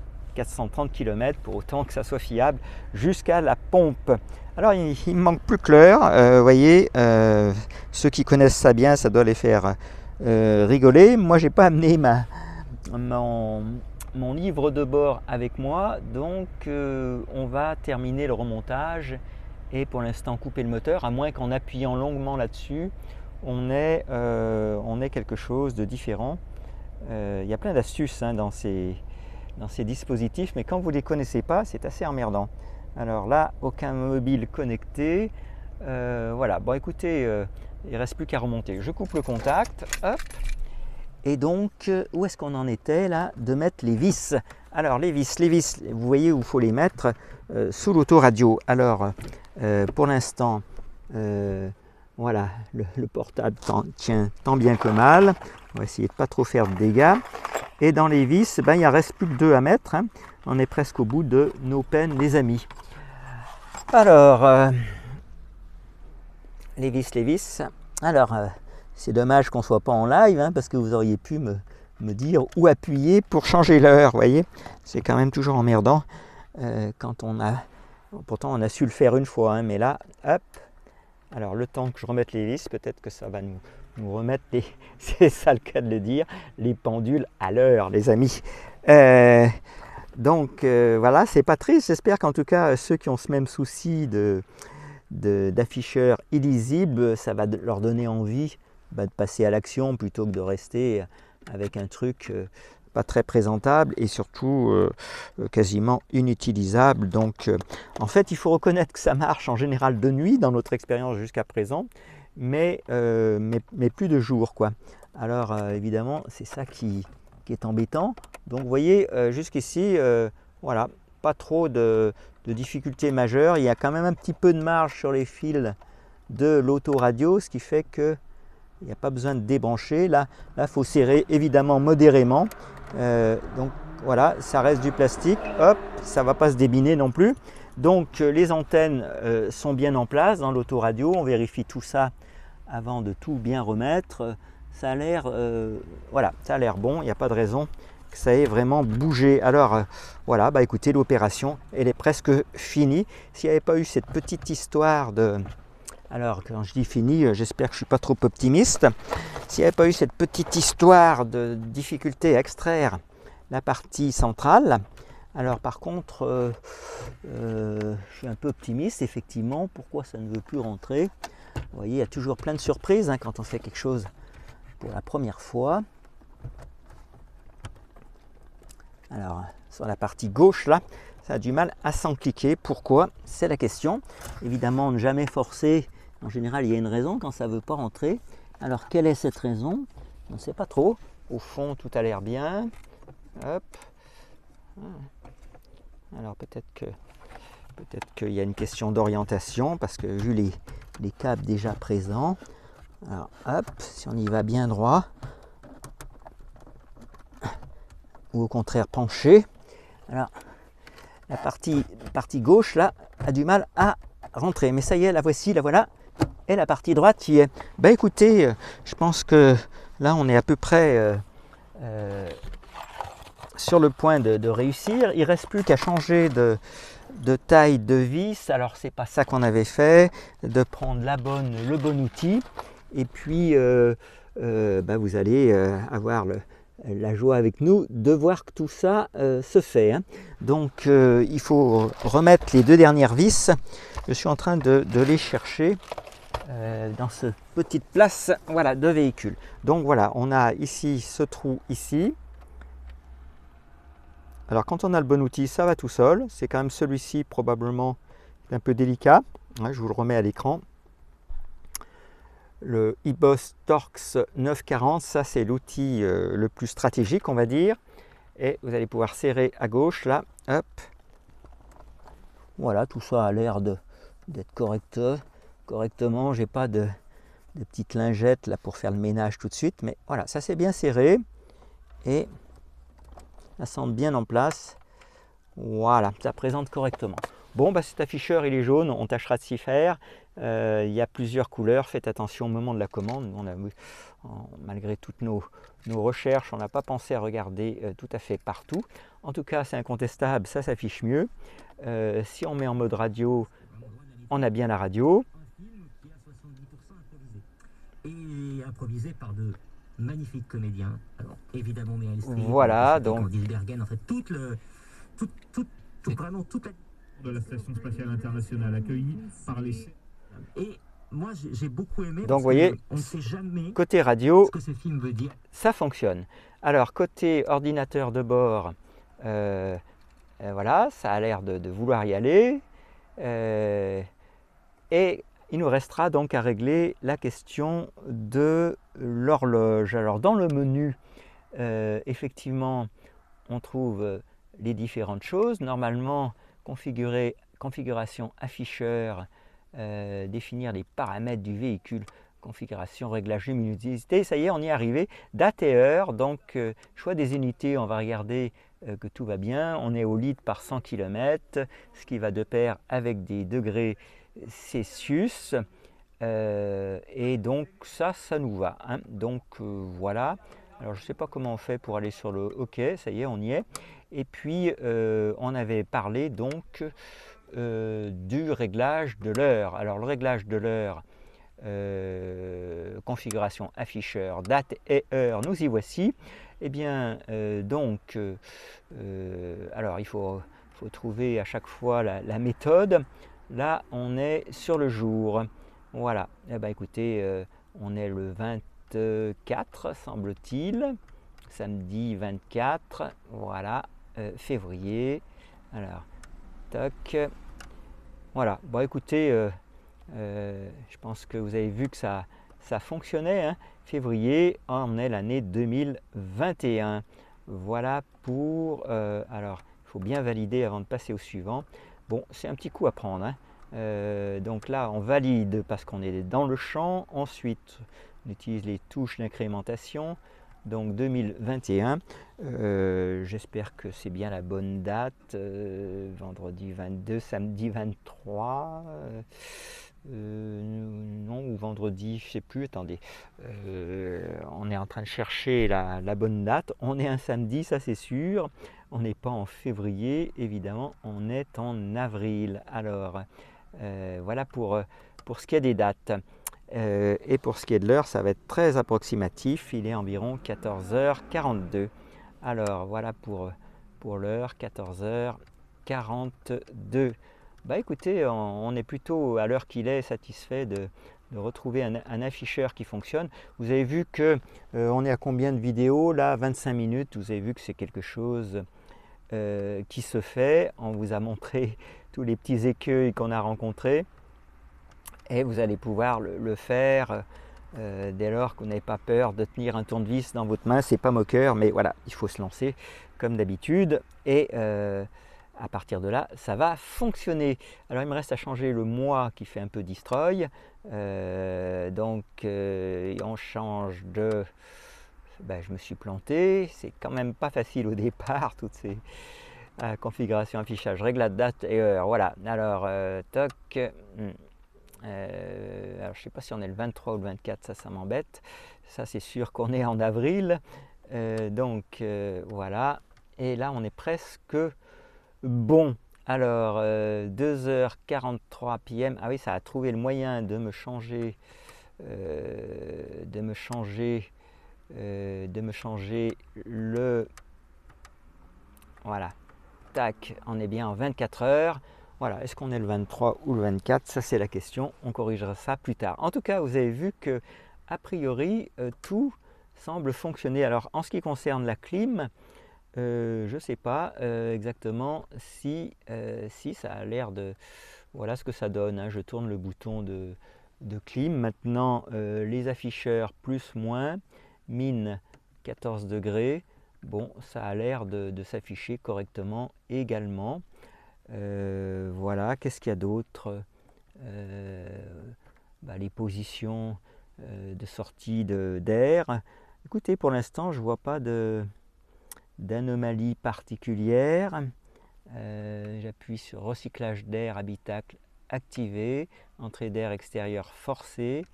km, pour autant que ça soit fiable, jusqu'à la pompe. Alors il ne manque plus que l'heure, vous voyez, ceux qui connaissent ça bien, ça doit les faire rigoler. Moi j'ai pas amené mon livre de bord avec moi, donc on va terminer le remontage et pour l'instant couper le moteur, à moins qu'en appuyant longuement là-dessus, on ait quelque chose de différent. Il y a plein d'astuces hein, dans ces dispositifs, mais quand vous ne les connaissez pas, c'est assez emmerdant. Alors là, aucun mobile connecté. Voilà, bon écoutez, il ne reste plus qu'à remonter. Je coupe le contact, hop. Et donc, où est-ce qu'on en était là? De mettre les vis. Alors les vis, vous voyez où il faut les mettre, sous l'autoradio. Alors, pour l'instant, voilà, le portable tient tant bien que mal. On va essayer de ne pas trop faire de dégâts. Et dans les vis, ben, il ne reste plus que 2 à mettre. Hein. On est presque au bout de nos peines, les amis. Alors, les vis. Alors, c'est dommage qu'on ne soit pas en live, hein, parce que vous auriez pu me dire où appuyer pour changer l'heure. Vous voyez, c'est quand même toujours emmerdant quand on a... Pourtant, on a su le faire une fois, hein, mais là, hop. Alors, le temps que je remette les vis, peut-être que ça va nous remettre, c'est ça le cas de le dire, les pendules à l'heure, les amis. Donc, voilà, c'est pas triste. J'espère qu'en tout cas, ceux qui ont ce même souci d'afficheurs illisibles, ça va leur donner envie de passer à l'action plutôt que de rester avec un truc pas très présentable et surtout quasiment inutilisable. Donc en fait il faut reconnaître que ça marche en général de nuit dans notre expérience jusqu'à présent, mais plus de jour quoi. Alors évidemment, c'est ça qui est embêtant. Donc vous voyez, jusqu'ici, voilà, pas trop de difficultés majeures. Il y a quand même un petit peu de marge sur les fils de l'autoradio, ce qui fait que il n'y a pas besoin de débrancher. Là, il faut serrer évidemment modérément. Donc voilà, ça reste du plastique. Hop, ça ne va pas se débiner non plus. Donc les antennes sont bien en place dans l'autoradio. On vérifie tout ça avant de tout bien remettre. Ça a l'air voilà, ça a l'air bon. Il n'y a pas de raison que ça ait vraiment bougé. Alors voilà, bah écoutez, l'opération, elle est presque finie. S'il n'y avait pas eu cette petite histoire de... Alors, quand je dis fini, j'espère que je ne suis pas trop optimiste. S'il n'y avait pas eu cette petite histoire de difficulté à extraire la partie centrale, alors par contre, je suis un peu optimiste, effectivement. Pourquoi ça ne veut plus rentrer? Vous voyez, il y a toujours plein de surprises hein, quand on fait quelque chose pour la première fois. Alors, sur la partie gauche, là, ça a du mal à s'encliquer. Pourquoi? C'est la question. Évidemment, ne jamais forcer. En général, il y a une raison quand ça ne veut pas rentrer. Alors, quelle est cette raison? On ne sait pas trop. Au fond, tout a l'air bien. Hop. Alors, peut-être qu'il y a une question d'orientation, parce que vu les câbles déjà présents. Alors, hop, si on y va bien droit, ou au contraire penché. Alors, la partie gauche, là, a du mal à rentrer. Mais ça y est, la voici, la voilà. Et la partie droite y est. Ben écoutez, je pense que là on est à peu près sur le point de réussir. Il ne reste plus qu'à changer de taille de vis. Alors c'est pas ça qu'on avait fait, de prendre le bon outil. Et puis ben, vous allez avoir la joie avec nous de voir que tout ça se fait. Hein. Donc il faut remettre les deux dernières vis. Je suis en train de les chercher. Dans cette petite place voilà, de véhicule. Donc voilà, on a ici ce trou ici. Alors quand on a le bon outil, ça va tout seul. C'est quand même celui-ci probablement un peu délicat. Ouais, je vous le remets à l'écran. Le eBoss Torx 940, ça c'est l'outil le plus stratégique on va dire. Et vous allez pouvoir serrer à gauche là. Hop. Voilà, tout ça a l'air d'être correctement. J'ai pas de petites lingettes là pour faire le ménage tout de suite, mais voilà, ça c'est bien serré et ça semble bien en place. Voilà, ça présente correctement. Bon, bah cet afficheur il est jaune, on tâchera de s'y faire. Il y a plusieurs couleurs, faites attention au moment de la commande. Malgré toutes nos recherches, on n'a pas pensé à regarder tout à fait partout. En tout cas, c'est incontestable, ça s'affiche mieux. Si on met en mode radio, on a bien la radio. Et improvisé par de magnifiques comédiens. Alors évidemment Meryl Streep, voilà, donc Candice Bergen, en fait vraiment toute la de la station spatiale internationale accueillie par les... Et moi j'ai beaucoup aimé. Donc vous voyez, on ne sait jamais côté radio, ce que ce film veut dire. Ça fonctionne. Alors côté ordinateur de bord, voilà, ça a l'air de vouloir y aller. Et il nous restera donc à régler la question de l'horloge. Alors dans le menu, effectivement, on trouve les différentes choses. Normalement, configuration afficheur, définir les paramètres du véhicule, configuration, réglage luminosité. Ça y est, on y est arrivé. Date et heure, donc choix des unités, on va regarder que tout va bien. On est au litre par 100 km, ce qui va de pair avec des degrés Celsius. Et donc ça nous va. Hein. Donc voilà. Alors je ne sais pas comment on fait pour aller sur le OK, ça y est, on y est. Et puis on avait parlé donc du réglage de l'heure. Alors le réglage de l'heure, configuration afficheur, date et heure, nous y voici. Eh bien donc, alors il faut trouver à chaque fois la méthode. Là on est sur le jour. Voilà, eh bien, écoutez, on est le 24 semble-t-il, samedi 24, voilà, février. Alors, toc, voilà, bon écoutez, je pense que vous avez vu que ça ça fonctionnait, hein. Février, on est l'année 2021. Voilà pour... alors, il faut bien valider avant de passer au suivant. Bon, c'est un petit coup à prendre, hein. Donc là, on valide parce qu'on est dans le champ. Ensuite, on utilise les touches d'incrémentation. Donc 2021, j'espère que c'est bien la bonne date. Vendredi 22, samedi 23, non, ou vendredi, je ne sais plus, attendez. On est en train de chercher la bonne date. On est un samedi, ça c'est sûr. On n'est pas en février, évidemment, on est en avril. Alors, voilà pour ce qui est des dates. Et pour ce qui est de l'heure, ça va être très approximatif. Il est environ 14h42. Alors, voilà pour l'heure, 14h42. Bah écoutez, on est plutôt à l'heure qu'il est satisfait de retrouver un afficheur qui fonctionne. Vous avez vu que on est à combien de vidéos là? 25 minutes. Vous avez vu que c'est quelque chose qui se fait. On vous a montré tous les petits écueils qu'on a rencontrés. Et vous allez pouvoir le faire dès lors que vous n'avez pas peur de tenir un tournevis dans votre main. C'est pas moqueur, mais voilà, il faut se lancer comme d'habitude. Et à partir de là, ça va fonctionner. Alors il me reste à changer le mois qui fait un peu destroy. Donc on change de... Ben, je me suis planté. C'est quand même pas facile au départ, toutes ces configurations, affichage, règle la date et heure. Voilà, alors toc. Alors je ne sais pas si on est le 23 ou le 24, ça m'embête. Ça c'est sûr qu'on est en avril. Donc voilà. Et là on est presque bon. Alors 2h43 PM. Ah oui, ça a trouvé le moyen de me changer le... Voilà. Tac, on est bien en 24 heures. Voilà, est-ce qu'on est le 23 ou le 24? Ça c'est la question, on corrigera ça plus tard. En tout cas, vous avez vu que a priori, tout semble fonctionner. Alors en ce qui concerne la clim, je ne sais pas exactement si ça a l'air de... Voilà ce que ça donne, hein. Je tourne le bouton de clim. Maintenant, les afficheurs plus moins, mine 14 degrés. Bon, ça a l'air de s'afficher correctement également. Voilà, qu'est-ce qu'il y a d'autre? Les positions de sortie d'air. Écoutez, pour l'instant, je ne vois pas d'anomalie particulière. J'appuie sur recyclage d'air habitacle activé, entrée d'air extérieur forcée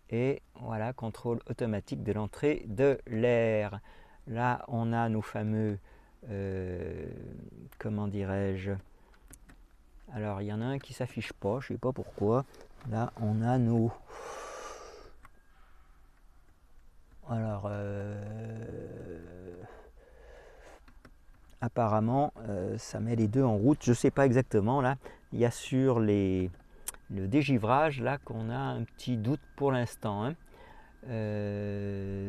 et voilà, contrôle automatique de l'entrée de l'air. Là, on a nos fameux, comment dirais-je, alors il y en a un qui ne s'affiche pas, je ne sais pas pourquoi. Là, on a nos... Alors, apparemment, ça met les deux en route. Je ne sais pas exactement. Là, il y a sur le dégivrage là qu'on a un petit doute pour l'instant, hein.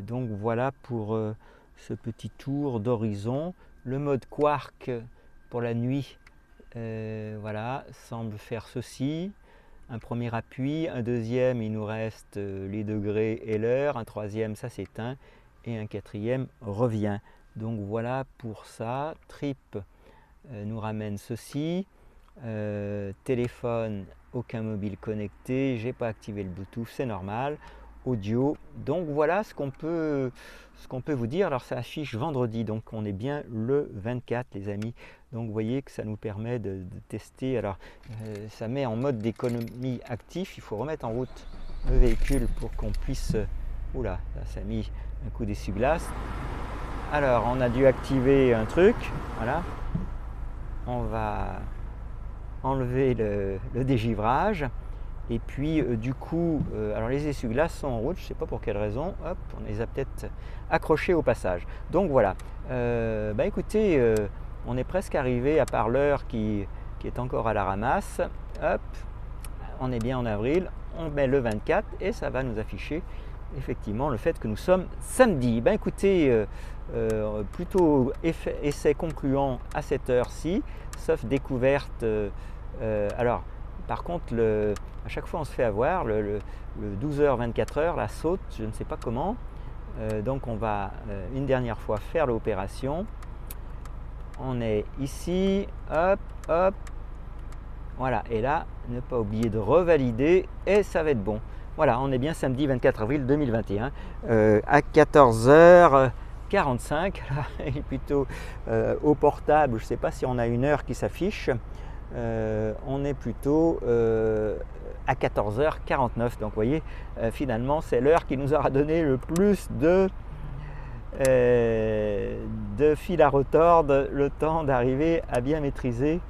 Donc voilà pour ce petit tour d'horizon. Le mode Quark pour la nuit, voilà, semble faire ceci. Un premier appui, un deuxième, il nous reste les degrés et l'heure, un troisième, ça s'éteint, et un quatrième revient. Donc voilà pour ça. Trip nous ramène ceci. Téléphone, aucun mobile connecté, j'ai pas activé le Bluetooth, c'est normal. Audio, donc voilà ce qu'on peut vous dire. Alors ça affiche vendredi, donc on est bien le 24 les amis. Donc vous voyez que ça nous permet de tester. Alors ça met en mode d'économie actif, il faut remettre en route le véhicule pour qu'on puisse... Oula, ça a mis un coup d'essuie-glace. Alors on a dû activer un truc, voilà. On va enlever le dégivrage. Et puis du coup, alors les essuie-glaces sont en route, je ne sais pas pour quelle raison, hop, on les a peut-être accrochés au passage. Donc voilà, écoutez, on est presque arrivé à part l'heure qui est encore à la ramasse. Hop, on est bien en avril, on met le 24 et ça va nous afficher effectivement le fait que nous sommes samedi. Écoutez, plutôt essai concluant à cette heure-ci, sauf découverte. Alors, Par contre, à chaque fois on se fait avoir, le 12h, 24h, la saute, je ne sais pas comment. Donc on va une dernière fois faire l'opération. On est ici, hop, hop. Voilà, et là, ne pas oublier de revalider et ça va être bon. Voilà, on est bien samedi 24 avril 2021 à 14h45. Là, il est plutôt au portable, je ne sais pas si on a une heure qui s'affiche. On est plutôt à 14h49. Donc vous voyez, finalement, c'est l'heure qui nous aura donné le plus de fil à retordre, le temps d'arriver à bien maîtriser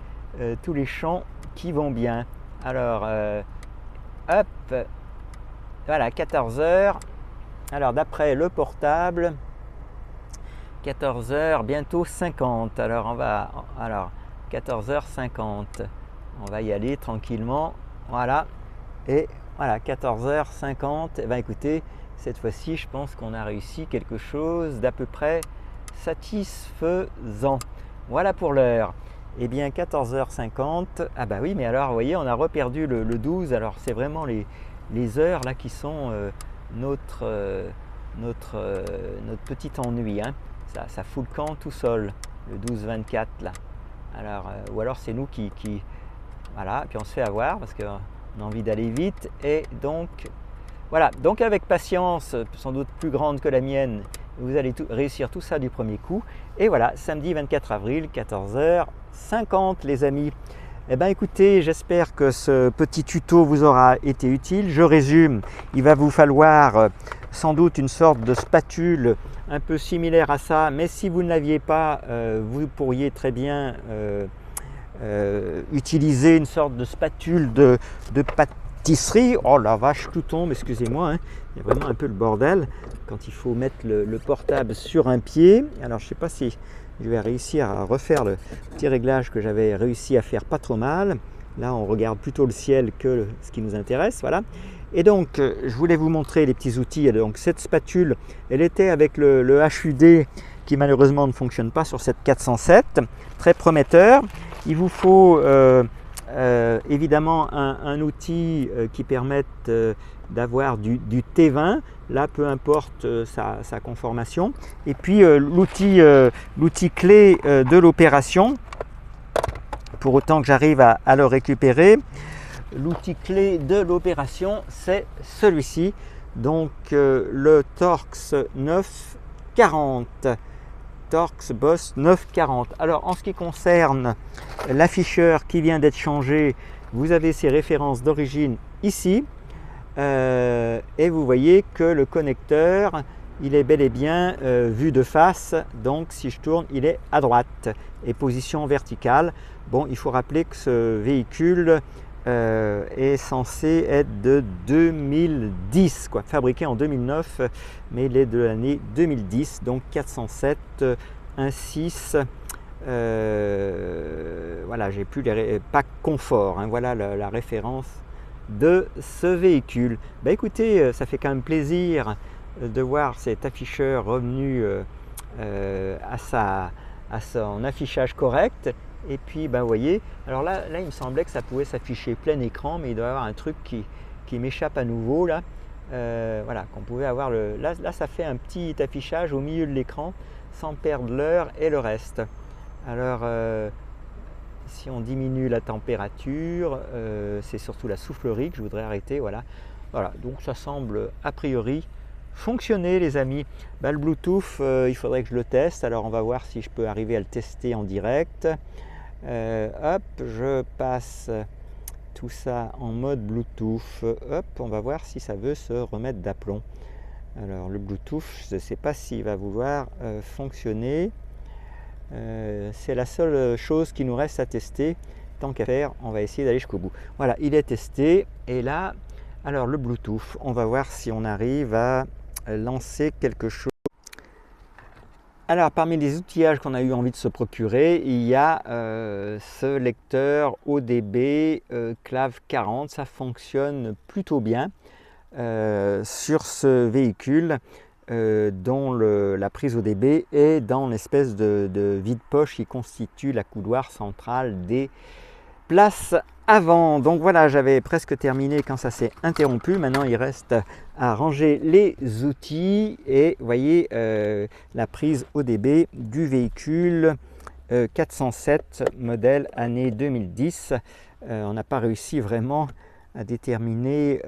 tous les champs qui vont bien. Alors, hop, voilà, 14h. Alors, d'après le portable, 14h, bientôt 50. Alors, 14h50. On va y aller tranquillement. Voilà. Et voilà, 14h50. Eh bien, écoutez, cette fois-ci, je pense qu'on a réussi quelque chose d'à peu près satisfaisant. Voilà pour l'heure. Eh bien, 14h50. Ah bah oui, mais alors, vous voyez, on a reperdu le 12. Alors, c'est vraiment les heures là qui sont notre petit ennui. Hein. Ça fout le camp tout seul, le 12-24 là. Alors, ou alors c'est nous qui voilà, puis on se fait avoir parce qu'on a envie d'aller vite. Et donc, voilà, donc avec patience, sans doute plus grande que la mienne, vous allez réussir tout ça du premier coup. Et voilà, samedi 24 avril, 14h50 les amis. Eh bien écoutez, j'espère que ce petit tuto vous aura été utile. Je résume, il va vous falloir sans doute une sorte de spatule un peu similaire à ça, mais si vous ne l'aviez pas, vous pourriez très bien utiliser une sorte de spatule de pâtisserie. Oh la vache, tout tombe, excusez-moi, hein. Il y a vraiment un peu le bordel quand il faut mettre le portable sur un pied. Alors je ne sais pas si je vais réussir à refaire le petit réglage que j'avais réussi à faire pas trop mal. Là on regarde plutôt le ciel que ce qui nous intéresse, voilà. Et donc je voulais vous montrer les petits outils. Donc cette spatule, elle était avec le HUD qui malheureusement ne fonctionne pas sur cette 407, très prometteur. Il vous faut évidemment un outil qui permette d'avoir du T20, là peu importe sa conformation, et puis l'outil clé de l'opération, pour autant que j'arrive à le récupérer. L'outil clé de l'opération, c'est celui-ci, donc le Torx 940. Torx Boss 940. Alors en ce qui concerne l'afficheur qui vient d'être changé, vous avez ses références d'origine ici et vous voyez que le connecteur, il est bel et bien vu de face, donc si je tourne, il est à droite et position verticale. Bon, il faut rappeler que ce véhicule est censé être de 2010, quoi, fabriqué en 2009, mais il est de l'année 2010, donc 407 1.6. Voilà, j'ai plus les packs confort, hein, voilà la référence de ce véhicule. Bah écoutez, ça fait quand même plaisir de voir cet afficheur revenu à son affichage correct. Et puis vous voyez, alors là il me semblait que ça pouvait s'afficher plein écran, mais il doit y avoir un truc qui m'échappe à nouveau là. Voilà, qu'on pouvait avoir là ça fait un petit affichage au milieu de l'écran sans perdre l'heure et le reste. Alors si on diminue la température, c'est surtout la soufflerie que je voudrais arrêter. Voilà, donc ça semble a priori fonctionner les amis. Le Bluetooth, il faudrait que je le teste, alors on va voir si je peux arriver à le tester en direct. Hop, je passe tout ça en mode Bluetooth. Hop, on va voir si ça veut se remettre d'aplomb. Alors le Bluetooth, je ne sais pas s'il va vouloir fonctionner. C'est la seule chose qui nous reste à tester. Tant qu'à faire, on va essayer d'aller jusqu'au bout. Voilà, il est testé. Et là, alors le Bluetooth, on va voir si on arrive à lancer quelque chose. Alors parmi les outillages qu'on a eu envie de se procurer, il y a ce lecteur ODB Clave 40, ça fonctionne plutôt bien sur ce véhicule dont la prise ODB est dans l'espèce de vide-poche qui constitue la coudoir centrale des places avant. Donc voilà, j'avais presque terminé quand ça s'est interrompu. Maintenant, il reste à ranger les outils et vous voyez la prise ODB du véhicule 407 modèle année 2010. On n'a pas réussi vraiment à déterminer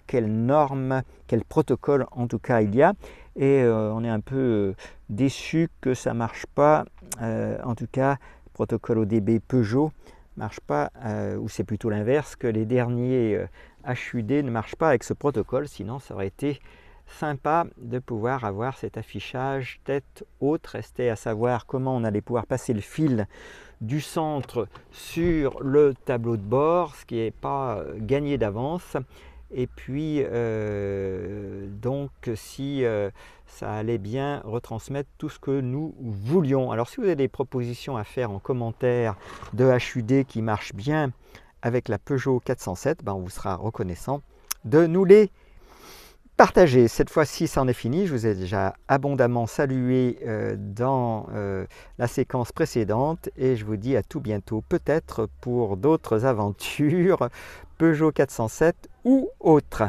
quelles normes, quel protocole en tout cas il y a. Et on est un peu déçu que ça ne marche pas. En tout cas, le protocole ODB Peugeot marche pas, ou c'est plutôt l'inverse, que les derniers HUD ne marchent pas avec ce protocole, sinon ça aurait été sympa de pouvoir avoir cet affichage tête haute. Restait à savoir comment on allait pouvoir passer le fil du centre sur le tableau de bord, ce qui n'est pas gagné d'avance. Et puis donc si ça allait bien retransmettre tout ce que nous voulions. Alors si vous avez des propositions à faire en commentaire de HUD qui marchent bien avec la Peugeot 407, ben on vous sera reconnaissant de nous les partager. Cette fois-ci, ça en est fini. Je vous ai déjà abondamment salué dans la séquence précédente et je vous dis à tout bientôt, peut-être pour d'autres aventures Peugeot 407 ou autres.